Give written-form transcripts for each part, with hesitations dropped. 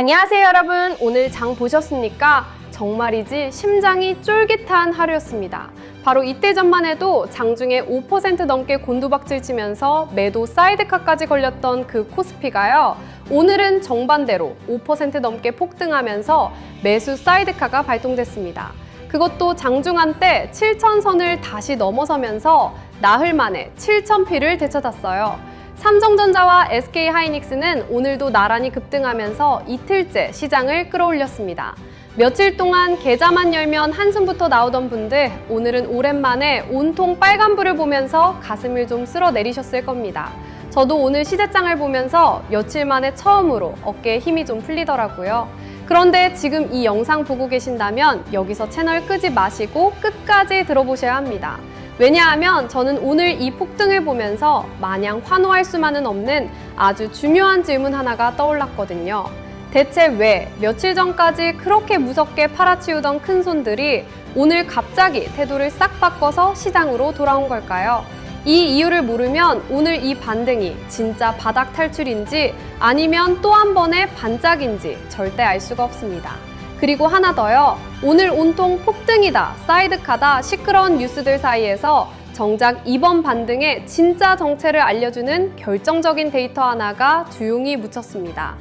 안녕하세요 여러분. 오늘 장 보셨습니까? 정말이지 심장이 쫄깃한 하루였습니다. 바로 이때 전만 해도 장중에 5% 넘게 곤두박질 치면서 매도 사이드카까지 걸렸던 그 코스피가요. 오늘은 정반대로 5% 넘게 폭등하면서 매수 사이드카가 발동됐습니다. 그것도 장중 한때 7,000선을 다시 넘어서면서 나흘 만에 7,000피를 되찾았어요. 삼성전자와 SK하이닉스는 오늘도 나란히 급등하면서 이틀째 시장을 끌어올렸습니다. 며칠 동안 계좌만 열면 한숨부터 나오던 분들, 오늘은 오랜만에 온통 빨간불을 보면서 가슴을 좀 쓸어내리셨을 겁니다. 저도 오늘 시세장을 보면서 며칠 만에 처음으로 어깨에 힘이 좀 풀리더라고요. 그런데 지금 이 영상 보고 계신다면 여기서 채널 끄지 마시고 끝까지 들어보셔야 합니다. 왜냐하면 저는 오늘 이 폭등을 보면서 마냥 환호할 수만은 없는 아주 중요한 질문 하나가 떠올랐거든요. 대체 왜 며칠 전까지 그렇게 무섭게 팔아치우던 큰손들이 오늘 갑자기 태도를 싹 바꿔서 시장으로 돌아온 걸까요? 이 이유를 모르면 오늘 이 반등이 진짜 바닥 탈출인지 아니면 또 한 번의 반짝인지 절대 알 수가 없습니다. 그리고 하나 더요. 오늘 온통 폭등이다, 사이드카다 시끄러운 뉴스들 사이에서 정작 이번 반등의 진짜 정체를 알려주는 결정적인 데이터 하나가 조용히 묻혔습니다.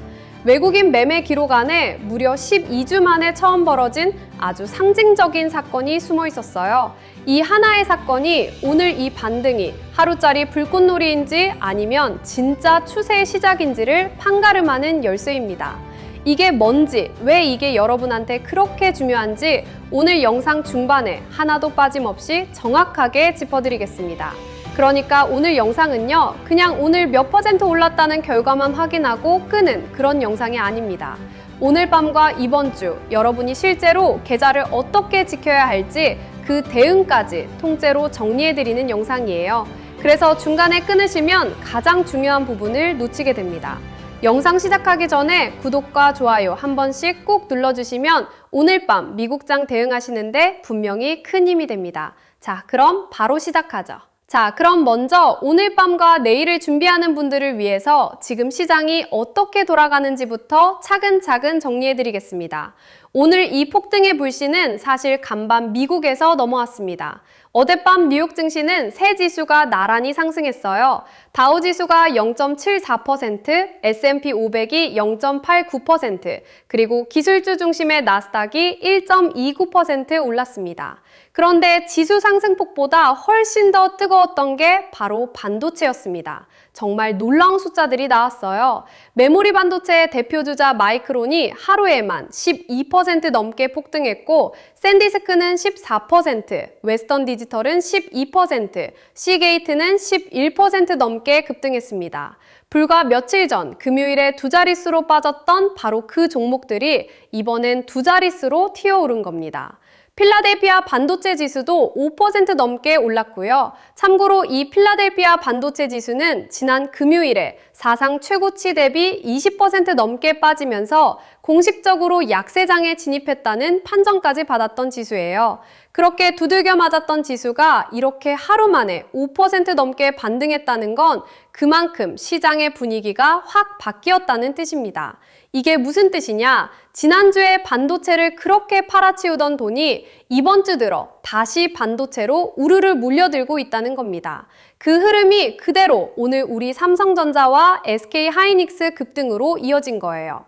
외국인 매매 기록 안에 무려 12주 만에 처음 벌어진 아주 상징적인 사건이 숨어 있었어요. 이 하나의 사건이 오늘 이 반등이 하루짜리 불꽃놀이인지 아니면 진짜 추세의 시작인지를 판가름하는 열쇠입니다. 이게 뭔지, 왜 이게 여러분한테 그렇게 중요한지 오늘 영상 중반에 하나도 빠짐없이 정확하게 짚어드리겠습니다. 그러니까 오늘 영상은요, 그냥 오늘 몇 % 올랐다는 결과만 확인하고 끄는 그런 영상이 아닙니다. 오늘 밤과 이번 주 여러분이 실제로 계좌를 어떻게 지켜야 할지 그 대응까지 통째로 정리해드리는 영상이에요. 그래서 중간에 끊으시면 가장 중요한 부분을 놓치게 됩니다. 영상 시작하기 전에 구독과 좋아요 한 번씩 꼭 눌러주시면 오늘 밤 미국장 대응하시는데 분명히 큰 힘이 됩니다. 자, 그럼 바로 시작하죠. 자, 그럼 먼저 오늘 밤과 내일을 준비하는 분들을 위해서 지금 시장이 어떻게 돌아가는지부터 차근차근 정리해드리겠습니다. 오늘 이 폭등의 불씨는 사실 간밤 미국에서 넘어왔습니다. 어젯밤 뉴욕 증시는 세 지수가 나란히 상승했어요. 다우 지수가 0.74%, S&P 500이 0.89%, 그리고 기술주 중심의 나스닥이 1.29% 올랐습니다. 그런데 지수 상승폭보다 훨씬 더 뜨거웠던 게 바로 반도체였습니다. 정말 놀라운 숫자들이 나왔어요. 메모리 반도체의 대표주자 마이크론이 하루에만 12% 넘게 폭등했고, 샌디스크는 14%, 웨스턴 디지털은 12%, 시게이트는 11% 넘게 급등했습니다. 불과 며칠 전 금요일에 두 자릿수로 빠졌던 바로 그 종목들이 이번엔 두 자릿수로 튀어오른 겁니다. 필라델피아 반도체 지수도 5% 넘게 올랐고요. 참고로 이 필라델피아 반도체 지수는 지난 금요일에 사상 최고치 대비 20% 넘게 빠지면서 공식적으로 약세장에 진입했다는 판정까지 받았던 지수예요. 그렇게 두들겨 맞았던 지수가 이렇게 하루 만에 5% 넘게 반등했다는 건 그만큼 시장의 분위기가 확 바뀌었다는 뜻입니다. 이게 무슨 뜻이냐? 지난주에 반도체를 그렇게 팔아치우던 돈이 이번 주 들어 다시 반도체로 우르르 몰려들고 있다는 겁니다. 그 흐름이 그대로 오늘 우리 삼성전자와 SK하이닉스 급등으로 이어진 거예요.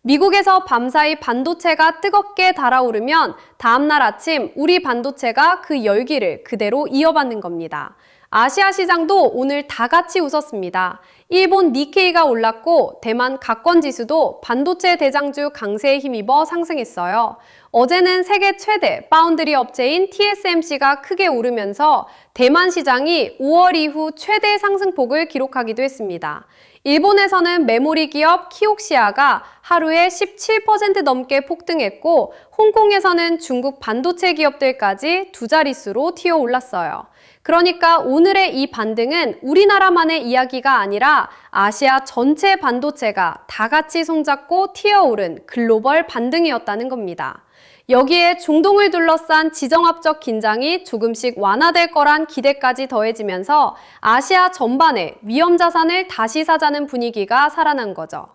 미국에서 밤사이 반도체가 뜨겁게 달아오르면 다음날 아침 우리 반도체가 그 열기를 그대로 이어받는 겁니다. 아시아 시장도 오늘 다 같이 웃었습니다. 일본 니케이가 올랐고 대만 가권 지수도 반도체 대장주 강세에 힘입어 상승했어요. 어제는 세계 최대 파운드리 업체인 TSMC가 크게 오르면서 대만 시장이 5월 이후 최대 상승폭을 기록하기도 했습니다. 일본에서는 메모리 기업 키옥시아가 하루에 17% 넘게 폭등했고, 홍콩에서는 중국 반도체 기업들까지 두 자릿수로 튀어 올랐어요. 그러니까 오늘의 이 반등은 우리나라만의 이야기가 아니라 아시아 전체 반도체가 다 같이 손잡고 튀어오른 글로벌 반등이었다는 겁니다. 여기에 중동을 둘러싼 지정학적 긴장이 조금씩 완화될 거란 기대까지 더해지면서 아시아 전반에 위험 자산을 다시 사자는 분위기가 살아난 거죠.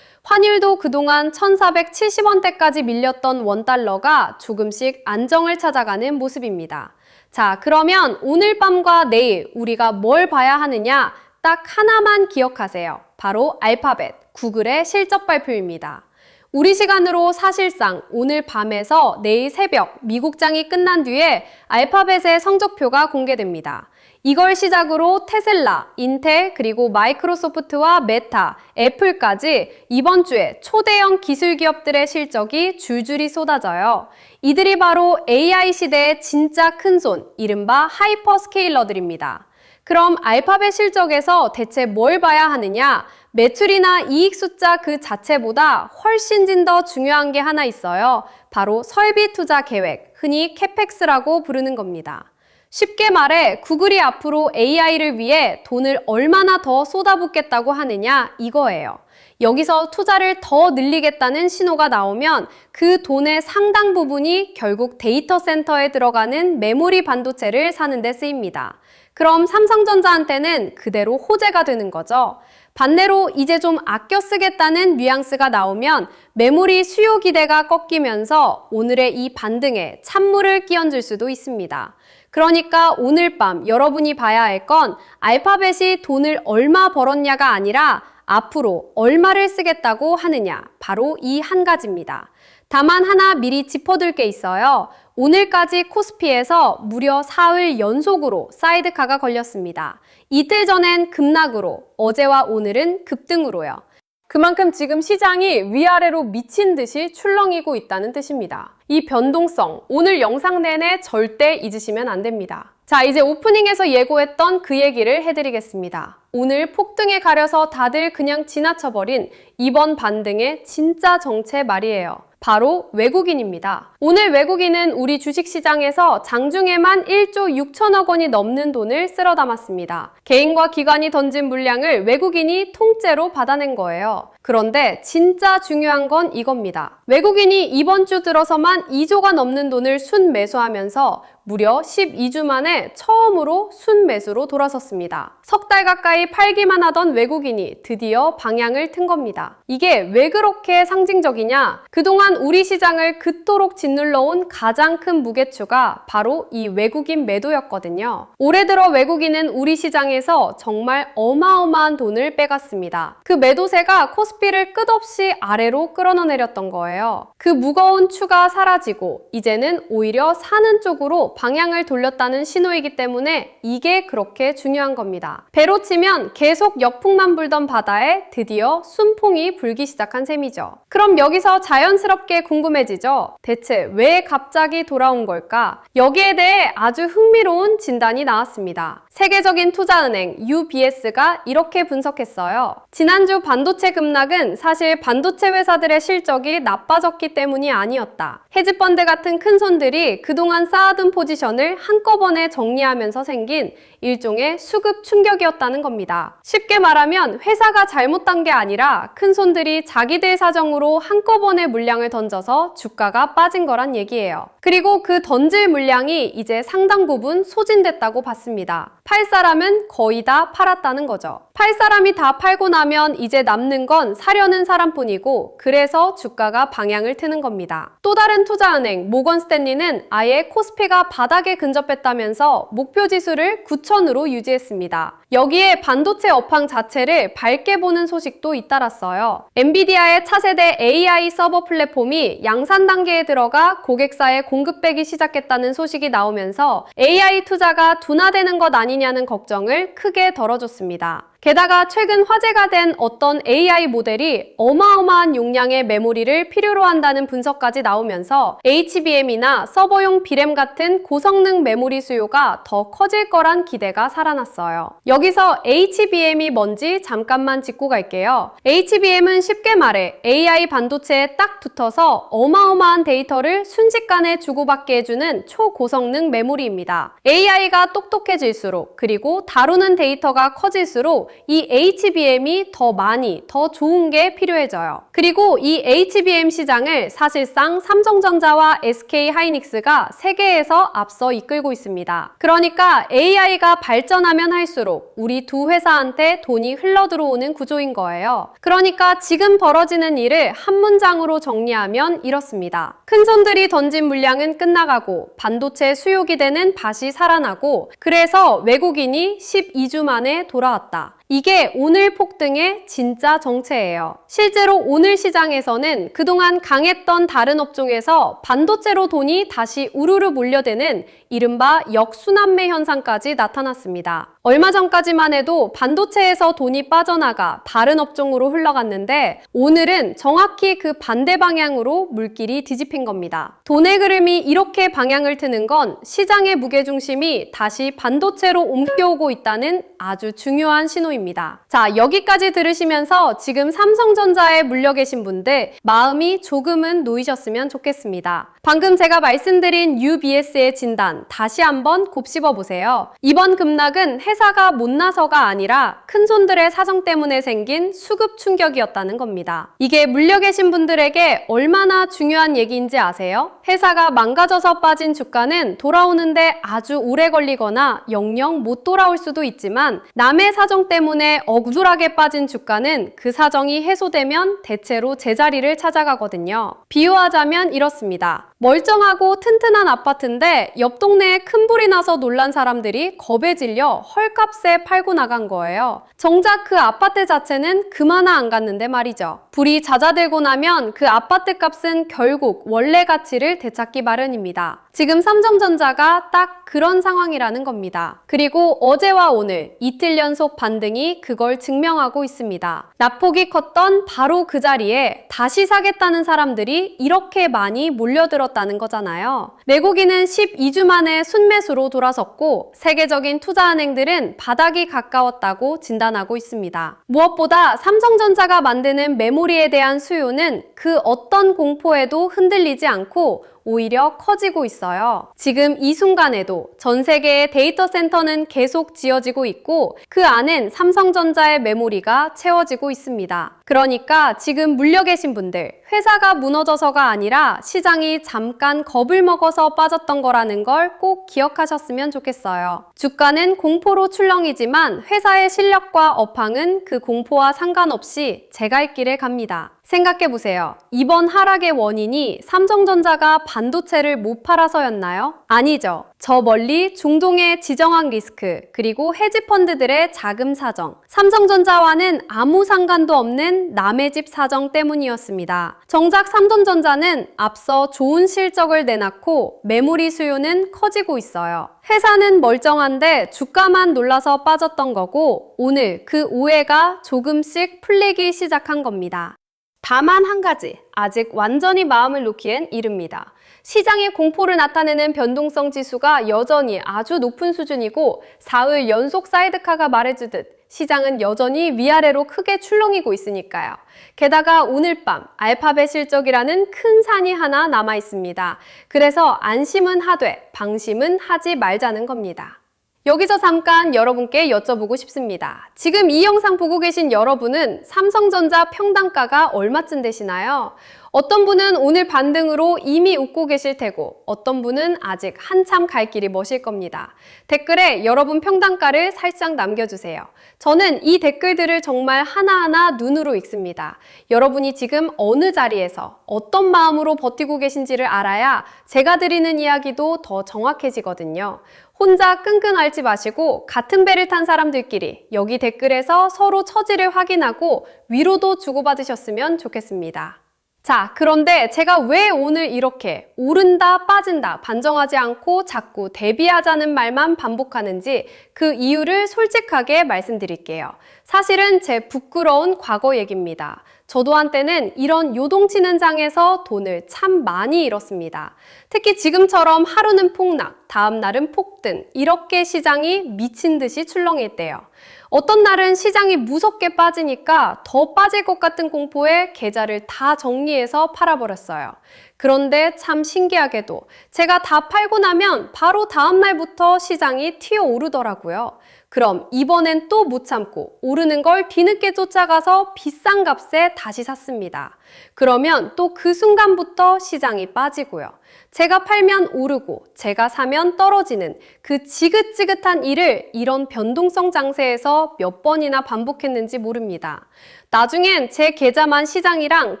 환율도 그동안 1,470원대까지 밀렸던 원달러가 조금씩 안정을 찾아가는 모습입니다. 자, 그러면 오늘 밤과 내일 우리가 뭘 봐야 하느냐? 딱 하나만 기억하세요. 바로 알파벳, 구글의 실적 발표입니다. 우리 시간으로 사실상 오늘 밤에서 내일 새벽 미국장이 끝난 뒤에 알파벳의 성적표가 공개됩니다. 이걸 시작으로 테슬라, 인텔, 그리고 마이크로소프트와 메타, 애플까지 이번 주에 초대형 기술 기업들의 실적이 줄줄이 쏟아져요. 이들이 바로 AI 시대의 진짜 큰손, 이른바 하이퍼스케일러들입니다. 그럼 알파벳 실적에서 대체 뭘 봐야 하느냐? 매출이나 이익 숫자 그 자체보다 훨씬 더 중요한 게 하나 있어요. 바로 설비 투자 계획, 흔히 캐펙스라고 부르는 겁니다. 쉽게 말해 구글이 앞으로 AI를 위해 돈을 얼마나 더 쏟아붓겠다고 하느냐 이거예요. 여기서 투자를 더 늘리겠다는 신호가 나오면 그 돈의 상당 부분이 결국 데이터 센터에 들어가는 메모리 반도체를 사는 데 쓰입니다. 그럼 삼성전자한테는 그대로 호재가 되는 거죠. 반대로 이제 좀 아껴 쓰겠다는 뉘앙스가 나오면 메모리 수요 기대가 꺾이면서 오늘의 이 반등에 찬물을 끼얹을 수도 있습니다. 그러니까 오늘 밤 여러분이 봐야 할 건 알파벳이 돈을 얼마 벌었냐가 아니라 앞으로 얼마를 쓰겠다고 하느냐, 바로 이 한 가지입니다. 다만 하나 미리 짚어둘 게 있어요. 오늘까지 코스피에서 무려 4일 연속으로 사이드카가 걸렸습니다. 이틀 전엔 급락으로, 어제와 오늘은 급등으로요. 그만큼 지금 시장이 위아래로 미친 듯이 출렁이고 있다는 뜻입니다. 이 변동성, 오늘 영상 내내 절대 잊으시면 안 됩니다. 자, 이제 오프닝에서 예고했던 그 얘기를 해드리겠습니다. 오늘 폭등에 가려서 다들 그냥 지나쳐버린 이번 반등의 진짜 정체 말이에요. 바로 외국인입니다. 오늘 외국인은 우리 주식시장에서 장중에만 1조 6천억 원이 넘는 돈을 쓸어 담았습니다. 개인과 기관이 던진 물량을 외국인이 통째로 받아낸 거예요. 그런데 진짜 중요한 건 이겁니다. 외국인이 이번 주 들어서만 2조가 넘는 돈을 순매수하면서 무려 12주 만에 처음으로 순매수로 돌아섰습니다. 석 달 가까이 팔기만 하던 외국인이 드디어 방향을 튼 겁니다. 이게 왜 그렇게 상징적이냐? 그동안 우리 시장을 그토록 짓눌러온 가장 큰 무게추가 바로 이 외국인 매도였거든요. 올해 들어 외국인은 우리 시장에서 정말 어마어마한 돈을 빼갔습니다. 그 매도세가 코스피를 끝없이 아래로 끌어내렸던 거예요. 그 무거운 추가 사라지고 이제는 오히려 사는 쪽으로 방향을 돌렸다는 신호이기 때문에 이게 그렇게 중요한 겁니다. 배로 치면 계속 역풍만 불던 바다에 드디어 순풍이 불기 시작한 셈이죠. 그럼 여기서 자연스럽게 궁금해지죠? 대체 왜 갑자기 돌아온 걸까? 여기에 대해 아주 흥미로운 진단이 나왔습니다. 세계적인 투자은행 UBS가 이렇게 분석했어요. 지난주 반도체 급락은 사실 반도체 회사들의 실적이 나빠졌기 때문이 아니었다. 헤지펀드 같은 큰 손들이 그동안 쌓아둔 포지션을 한꺼번에 정리하면서 생긴 일종의 수급 충격이었다는 겁니다. 쉽게 말하면 회사가 잘못한 게 아니라 큰 손들이 자기들 사정으로 한꺼번에 물량을 던져서 주가가 빠진 거란 얘기예요. 그리고 그 던질 물량이 이제 상당 부분 소진됐다고 봤습니다. 팔 사람은 거의 다 팔았다는 거죠. 팔 사람이 다 팔고 나면 이제 남는 건 사려는 사람뿐이고 그래서 주가가 방향을 트는 겁니다. 또 다른 투자은행 모건 스탠리는 아예 코스피가 바닥에 근접했다면서 목표 지수를 9,000으로 유지했습니다. 여기에 반도체 업황 자체를 밝게 보는 소식도 잇따랐어요. 엔비디아의 차세대 AI 서버 플랫폼이 양산 단계에 들어가 고객사에 공급되기 시작했다는 소식이 나오면서 AI 투자가 둔화되는 것 아니냐는 걱정을 크게 덜어줬습니다. 게다가 최근 화제가 된 어떤 AI 모델이 어마어마한 용량의 메모리를 필요로 한다는 분석까지 나오면서 HBM이나 서버용 B램 같은 고성능 메모리 수요가 더 커질 거란 기대가 살아났어요. 여기서 HBM이 뭔지 잠깐만 짚고 갈게요. HBM은 쉽게 말해 AI 반도체에 딱 붙어서 어마어마한 데이터를 순식간에 주고받게 해주는 초고성능 메모리입니다. AI가 똑똑해질수록 그리고 다루는 데이터가 커질수록 이 HBM이 더 많이, 더 좋은 게 필요해져요. 그리고 이 HBM 시장을 사실상 삼성전자와 SK하이닉스가 세계에서 앞서 이끌고 있습니다. 그러니까 AI가 발전하면 할수록 우리 두 회사한테 돈이 흘러들어오는 구조인 거예요. 그러니까 지금 벌어지는 일을 한 문장으로 정리하면 이렇습니다. 큰손들이 던진 물량은 끝나가고 반도체 수요 기대는 다시 살아나고 그래서 외국인이 12주 만에 돌아왔다. 이게 오늘 폭등의 진짜 정체예요. 실제로 오늘 시장에서는 그동안 강했던 다른 업종에서 반도체로 돈이 다시 우르르 몰려드는 이른바 역순환매 현상까지 나타났습니다. 얼마 전까지만 해도 반도체에서 돈이 빠져나가 다른 업종으로 흘러갔는데 오늘은 정확히 그 반대 방향으로 물길이 뒤집힌 겁니다. 돈의 흐름이 이렇게 방향을 트는 건 시장의 무게중심이 다시 반도체로 옮겨오고 있다는 아주 중요한 신호입니다. 자, 여기까지 들으시면서 지금 삼성전자에 물려 계신 분들 마음이 조금은 놓이셨으면 좋겠습니다. 방금 제가 말씀드린 UBS의 진단 다시 한번 곱씹어 보세요. 이번 급락은 회사가 못나서가 아니라 큰손들의 사정 때문에 생긴 수급 충격이었다는 겁니다. 이게 물려 계신 분들에게 얼마나 중요한 얘기인지 아세요? 회사가 망가져서 빠진 주가는 돌아오는데 아주 오래 걸리거나 영영 못 돌아올 수도 있지만 남의 사정 때문에 억울하게 빠진 주가는 그 사정이 해소되면 대체로 제자리를 찾아가거든요. 비유하자면 이렇습니다. 멀쩡하고 튼튼한 아파트인데 옆 동네에 큰 불이 나서 놀란 사람들이 겁에 질려 헐값에 팔고 나간 거예요. 정작 그 아파트 자체는 그마나 안 갔는데 말이죠. 불이 잦아들고 나면 그 아파트 값은 결국 원래 가치를 되찾기 마련입니다. 지금 삼성전자가 딱 그런 상황이라는 겁니다. 그리고 어제와 오늘 이틀 연속 반등이 그걸 증명하고 있습니다. 낙폭이 컸던 바로 그 자리에 다시 사겠다는 사람들이 이렇게 많이 몰려들었다는 거잖아요. 외국인은 12주 만에 순매수로 돌아섰고 세계적인 투자은행들은 바닥이 가까웠다고 진단하고 있습니다. 무엇보다 삼성전자가 만드는 메모리에 대한 수요는 그 어떤 공포에도 흔들리지 않고 오히려 커지고 있어요. 지금 이 순간에도 전 세계의 데이터 센터는 계속 지어지고 있고 그 안엔 삼성전자의 메모리가 채워지고 있습니다. 그러니까 지금 물려 계신 분들, 회사가 무너져서가 아니라 시장이 잠깐 겁을 먹어서 빠졌던 거라는 걸 꼭 기억하셨으면 좋겠어요. 주가는 공포로 출렁이지만 회사의 실력과 업황은 그 공포와 상관없이 제 갈 길에 갑니다. 생각해보세요. 이번 하락의 원인이 삼성전자가 반도체를 못 팔아서였나요? 아니죠. 저 멀리 중동의 지정학 리스크, 그리고 헤지펀드들의 자금 사정, 삼성전자와는 아무 상관도 없는 남의 집 사정 때문이었습니다. 정작 삼성전자는 앞서 좋은 실적을 내놨고 메모리 수요는 커지고 있어요. 회사는 멀쩡한데 주가만 놀라서 빠졌던 거고 오늘 그 오해가 조금씩 풀리기 시작한 겁니다. 다만 한 가지, 아직 완전히 마음을 놓기엔 이릅니다. 시장의 공포를 나타내는 변동성 지수가 여전히 아주 높은 수준이고 사흘 연속 사이드카가 말해주듯 시장은 여전히 위아래로 크게 출렁이고 있으니까요. 게다가 오늘 밤 알파벳 실적이라는 큰 산이 하나 남아 있습니다. 그래서 안심은 하되 방심은 하지 말자는 겁니다. 여기서 잠깐 여러분께 여쭤보고 싶습니다. 지금 이 영상 보고 계신 여러분은 삼성전자 평단가가 얼마쯤 되시나요? 어떤 분은 오늘 반등으로 이미 웃고 계실 테고 어떤 분은 아직 한참 갈 길이 머실 겁니다. 댓글에 여러분 평단가를 살짝 남겨주세요. 저는 이 댓글들을 정말 하나하나 눈으로 읽습니다. 여러분이 지금 어느 자리에서 어떤 마음으로 버티고 계신지를 알아야 제가 드리는 이야기도 더 정확해지거든요. 혼자 끙끙 앓지 마시고 같은 배를 탄 사람들끼리 여기 댓글에서 서로 처지를 확인하고 위로도 주고받으셨으면 좋겠습니다. 자, 그런데 제가 왜 오늘 이렇게 오른다, 빠진다, 반정하지 않고 자꾸 대비하자는 말만 반복하는지 그 이유를 솔직하게 말씀드릴게요. 사실은 제 부끄러운 과거 얘기입니다. 저도 한때는 이런 요동치는 장에서 돈을 참 많이 잃었습니다. 특히 지금처럼 하루는 폭락, 다음 날은 폭등, 이렇게 시장이 미친 듯이 출렁일 때요. 어떤 날은 시장이 무섭게 빠지니까 더 빠질 것 같은 공포에 계좌를 다 정리해서 팔아버렸어요. 그런데 참 신기하게도 제가 다 팔고 나면 바로 다음 날부터 시장이 튀어오르더라고요. 그럼 이번엔 또 못 참고 오르는 걸 뒤늦게 쫓아가서 비싼 값에 다시 샀습니다. 그러면 또 그 순간부터 시장이 빠지고요. 제가 팔면 오르고 제가 사면 떨어지는 그 지긋지긋한 일을 이런 변동성 장세에서 몇 번이나 반복했는지 모릅니다. 나중엔 제 계좌만 시장이랑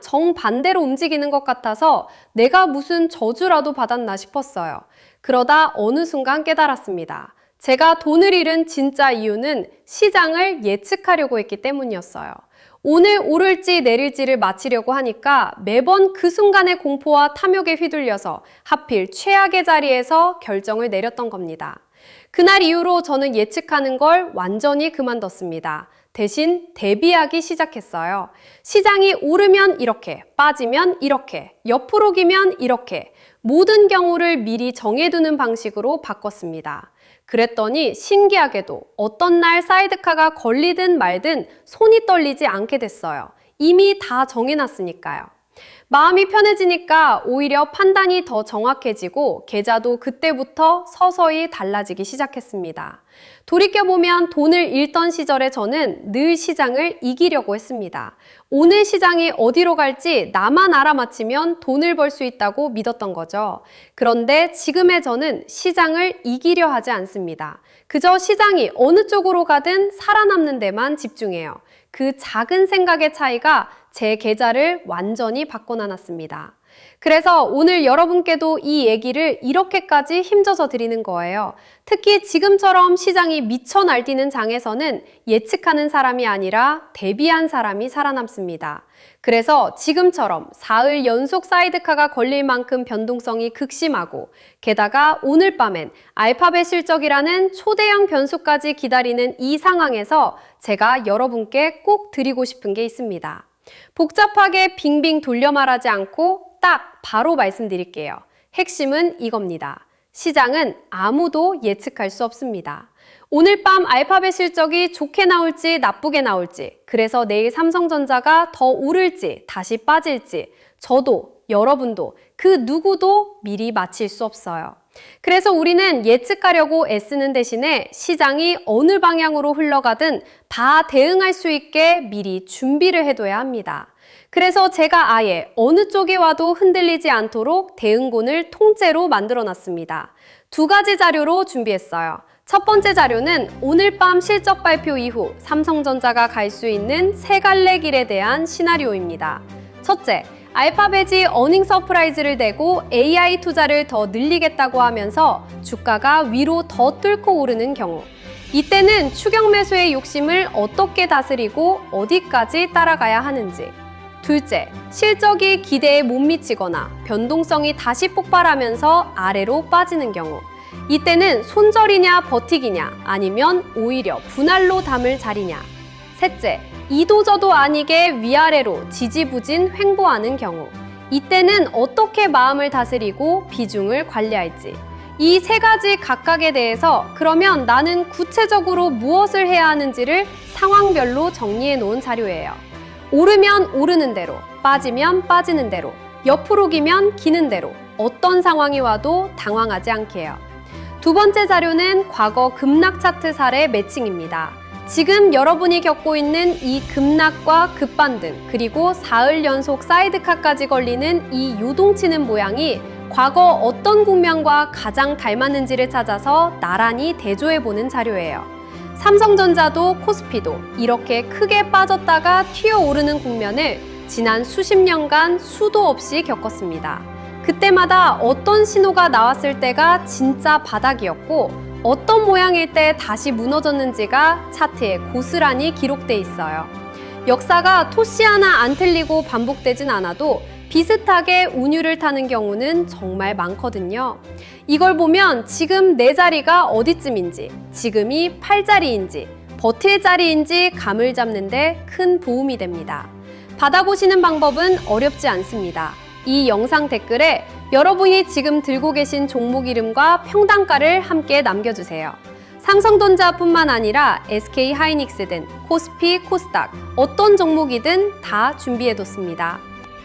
정반대로 움직이는 것 같아서 내가 무슨 저주라도 받았나 싶었어요. 그러다 어느 순간 깨달았습니다. 제가 돈을 잃은 진짜 이유는 시장을 예측하려고 했기 때문이었어요. 오늘 오를지 내릴지를 맞히려고 하니까 매번 그 순간의 공포와 탐욕에 휘둘려서 하필 최악의 자리에서 결정을 내렸던 겁니다. 그날 이후로 저는 예측하는 걸 완전히 그만뒀습니다. 대신 대비하기 시작했어요. 시장이 오르면 이렇게, 빠지면 이렇게, 옆으로 기면 이렇게 모든 경우를 미리 정해두는 방식으로 바꿨습니다. 그랬더니 신기하게도 어떤 날 사이드카가 걸리든 말든 손이 떨리지 않게 됐어요. 이미 다 정해놨으니까요. 마음이 편해지니까 오히려 판단이 더 정확해지고 계좌도 그때부터 서서히 달라지기 시작했습니다. 돌이켜보면 돈을 잃던 시절에 저는 늘 시장을 이기려고 했습니다. 오늘 시장이 어디로 갈지 나만 알아맞히면 돈을 벌 수 있다고 믿었던 거죠. 그런데 지금의 저는 시장을 이기려 하지 않습니다. 그저 시장이 어느 쪽으로 가든 살아남는 데만 집중해요. 그 작은 생각의 차이가 제 계좌를 완전히 바꿔놨습니다. 그래서 오늘 여러분께도 이 얘기를 이렇게까지 힘줘서 드리는 거예요. 특히 지금처럼 시장이 미쳐 날뛰는 장에서는 예측하는 사람이 아니라 대비한 사람이 살아남습니다. 그래서 지금처럼 사흘 연속 사이드카가 걸릴 만큼 변동성이 극심하고 게다가 오늘 밤엔 알파벳 실적이라는 초대형 변수까지 기다리는 이 상황에서 제가 여러분께 꼭 드리고 싶은 게 있습니다. 복잡하게 빙빙 돌려 말하지 않고 딱 바로 말씀드릴게요. 핵심은 이겁니다. 시장은 아무도 예측할 수 없습니다. 오늘 밤 알파벳 실적이 좋게 나올지 나쁘게 나올지, 그래서 내일 삼성전자가 더 오를지 다시 빠질지 저도 여러분도 그 누구도 미리 맞힐 수 없어요. 그래서 우리는 예측하려고 애쓰는 대신에 시장이 어느 방향으로 흘러가든 다 대응할 수 있게 미리 준비를 해둬야 합니다. 그래서 제가 아예 어느 쪽에 와도 흔들리지 않도록 대응군을 통째로 만들어놨습니다. 두 가지 자료로 준비했어요. 첫 번째 자료는 오늘 밤 실적 발표 이후 삼성전자가 갈 수 있는 세 갈래 길에 대한 시나리오입니다. 첫째, 알파벳이 어닝 서프라이즈를 대고 AI 투자를 더 늘리겠다고 하면서 주가가 위로 더 뚫고 오르는 경우, 이때는 추격 매수의 욕심을 어떻게 다스리고 어디까지 따라가야 하는지. 둘째, 실적이 기대에 못 미치거나 변동성이 다시 폭발하면서 아래로 빠지는 경우, 이때는 손절이냐 버티기냐 아니면 오히려 분할로 담을 자리냐. 셋째, 이도저도 아니게 위아래로 지지부진 횡보하는 경우, 이때는 어떻게 마음을 다스리고 비중을 관리할지. 이 세 가지 각각에 대해서 그러면 나는 구체적으로 무엇을 해야 하는지를 상황별로 정리해 놓은 자료예요. 오르면 오르는 대로, 빠지면 빠지는 대로, 옆으로 기면 기는 대로 어떤 상황이 와도 당황하지 않게 해요. 두 번째 자료는 과거 급락 차트 사례 매칭입니다. 지금 여러분이 겪고 있는 이 급락과 급반등, 그리고 사흘 연속 사이드카까지 걸리는 이 요동치는 모양이 과거 어떤 국면과 가장 닮았는지를 찾아서 나란히 대조해보는 자료예요. 삼성전자도 코스피도 이렇게 크게 빠졌다가 튀어오르는 국면을 지난 수십 년간 수도 없이 겪었습니다. 그때마다 어떤 신호가 나왔을 때가 진짜 바닥이었고 어떤 모양일 때 다시 무너졌는지가 차트에 고스란히 기록돼 있어요. 역사가 토시 하나 안 틀리고 반복되진 않아도 비슷하게 운율을 타는 경우는 정말 많거든요. 이걸 보면 지금 내 자리가 어디쯤인지, 지금이 팔 자리인지, 버틸 자리인지 감을 잡는 데 큰 도움이 됩니다. 받아보시는 방법은 어렵지 않습니다. 이 영상 댓글에 여러분이 지금 들고 계신 종목 이름과 평단가를 함께 남겨주세요. 삼성전자뿐만 아니라 SK하이닉스든 코스피, 코스닥 어떤 종목이든 다 준비해뒀습니다.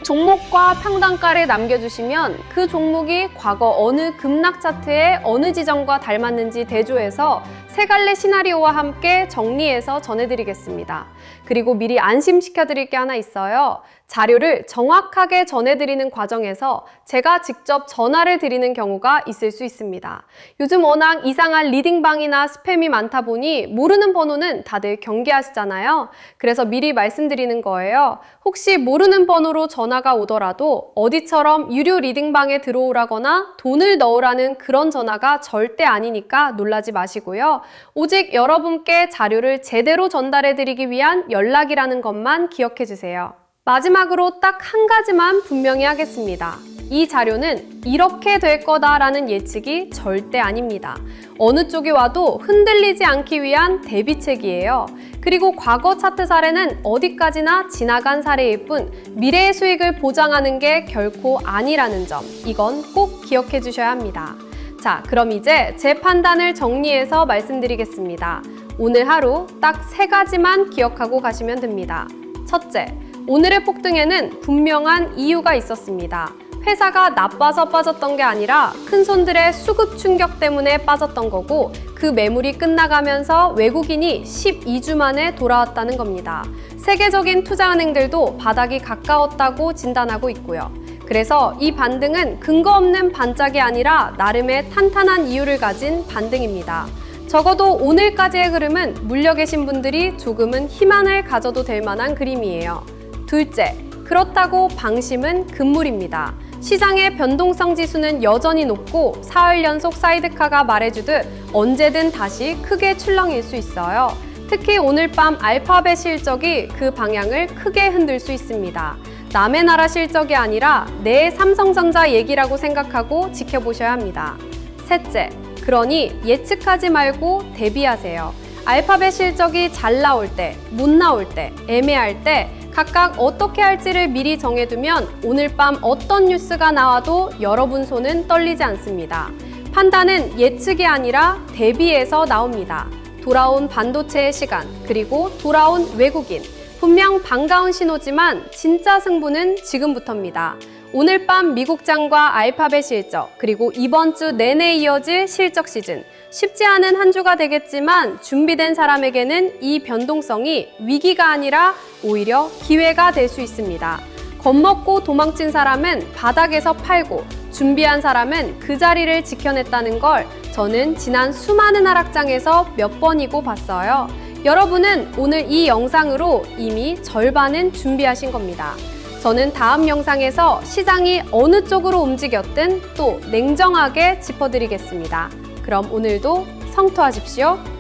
종목과 평단가를 남겨주시면 그 종목이 과거 어느 급락 차트의 어느 지점과 닮았는지 대조해서 세 갈래 시나리오와 함께 정리해서 전해드리겠습니다. 그리고 미리 안심시켜드릴 게 하나 있어요. 자료를 정확하게 전해드리는 과정에서 제가 직접 전화를 드리는 경우가 있을 수 있습니다. 요즘 워낙 이상한 리딩방이나 스팸이 많다 보니 모르는 번호는 다들 경계하시잖아요. 그래서 미리 말씀드리는 거예요. 혹시 모르는 번호로 전화가 오더라도 어디처럼 유료 리딩방에 들어오라거나 돈을 넣으라는 그런 전화가 절대 아니니까 놀라지 마시고요. 오직 여러분께 자료를 제대로 전달해드리기 위한 연락이라는 것만 기억해 주세요. 마지막으로 딱 한 가지만 분명히 하겠습니다. 이 자료는 이렇게 될 거다라는 예측이 절대 아닙니다. 어느 쪽이 와도 흔들리지 않기 위한 대비책이에요. 그리고 과거 차트 사례는 어디까지나 지나간 사례일 뿐 미래의 수익을 보장하는 게 결코 아니라는 점, 이건 꼭 기억해 주셔야 합니다. 자, 그럼 이제 제 판단을 정리해서 말씀드리겠습니다. 오늘 하루 딱 3가지만 기억하고 가시면 됩니다. 첫째, 오늘의 폭등에는 분명한 이유가 있었습니다. 회사가 나빠서 빠졌던 게 아니라 큰손들의 수급 충격 때문에 빠졌던 거고, 그 매물이 끝나가면서 외국인이 12주 만에 돌아왔다는 겁니다. 세계적인 투자은행들도 바닥이 가까웠다고 진단하고 있고요. 그래서 이 반등은 근거 없는 반짝이 아니라 나름의 탄탄한 이유를 가진 반등입니다. 적어도 오늘까지의 흐름은 물려 계신 분들이 조금은 희망을 가져도 될 만한 그림이에요. 둘째, 그렇다고 방심은 금물입니다. 시장의 변동성 지수는 여전히 높고 사흘 연속 사이드카가 말해주듯 언제든 다시 크게 출렁일 수 있어요. 특히 오늘 밤 알파벳 실적이 그 방향을 크게 흔들 수 있습니다. 남의 나라 실적이 아니라 내 삼성전자 얘기라고 생각하고 지켜보셔야 합니다. 셋째, 그러니 예측하지 말고 대비하세요. 알파벳 실적이 잘 나올 때, 못 나올 때, 애매할 때 각각 어떻게 할지를 미리 정해두면 오늘 밤 어떤 뉴스가 나와도 여러분 손은 떨리지 않습니다. 판단은 예측이 아니라 대비해서 나옵니다. 돌아온 반도체의 시간, 그리고 돌아온 외국인. 분명 반가운 신호지만 진짜 승부는 지금부터입니다. 오늘 밤 미국장과 알파벳 실적, 그리고 이번 주 내내 이어질 실적 시즌. 쉽지 않은 한 주가 되겠지만 준비된 사람에게는 이 변동성이 위기가 아니라 오히려 기회가 될 수 있습니다. 겁먹고 도망친 사람은 바닥에서 팔고, 준비한 사람은 그 자리를 지켜냈다는 걸 저는 지난 수많은 하락장에서 몇 번이고 봤어요. 여러분은 오늘 이 영상으로 이미 절반은 준비하신 겁니다. 저는 다음 영상에서 시장이 어느 쪽으로 움직였든 또 냉정하게 짚어드리겠습니다. 그럼 오늘도 성투하십시오.